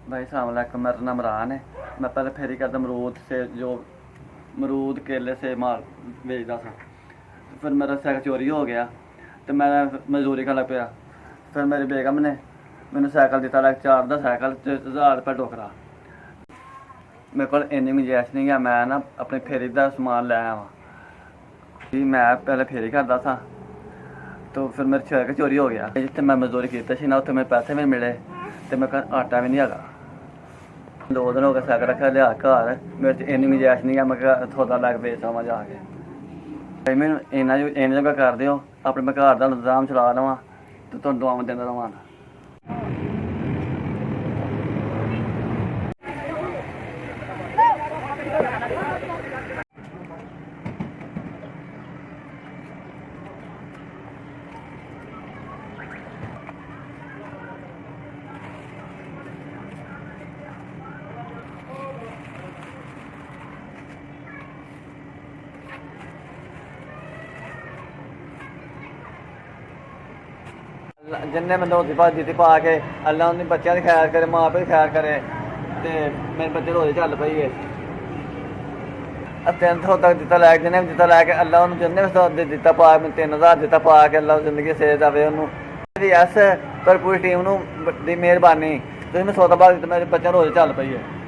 भाई सलामकुम, मेरा नाम इमरान है। मैं पहले फेरी करता अमरूद से, जो अमरूद केले से माल बेचता था। फिर मेरा साइकिल चोरी हो गया तो मैं मजदूरी करन लग पिया। फिर मेरी बेगम ने मैंने साइकिल दिता, लाइक 4 दा साइकिल ते 1000 रुपये टोकरा। मेरे को इन्नी गुंजाइश नहीं है, मैं ना अपनी फेरी का समान लै आवां जी। मैं पहले फेरी करता था तो फिर मेरी साइकिल चोरी हो गया। जिथे मैं मजदूरी की सी ना, उत्थे मेरे पैसे भी नहीं मिले तो मेरे घर आटा भी नहीं है। 2 दिन हो गए साइकिल रखा लिया घर। मेरे च इन्नी गुंजाइश नहीं है मैं सौदा लैके बेच आवां जाके। मैनू इन्ना जोगा कर दिओ, अपने मैं घर का इंतजाम चला लवां तो तुहानूं दुआवां दिंदा रवां। जिन्हें मैं रोटी भाजी दी पा के अल्लाह उन्हें बच्चों की खैर करे, माँ प्यो की खैर करे तो मेरे बच्चे रोज़ चल पई है। 300 तक दिता लैके, जिन्हें भी दिता लैके अल्लाह उन्हें जिन्हें भी दिता पा, 3000 दिता पा के अल्लाह जिंदगी सेहत आवे उन्होंने। यस पर पूरी टीम दी मेहरबानी, तुसीं मैं सौदा भाव दिता, मेरे बच्चे रोज़ चल पई है।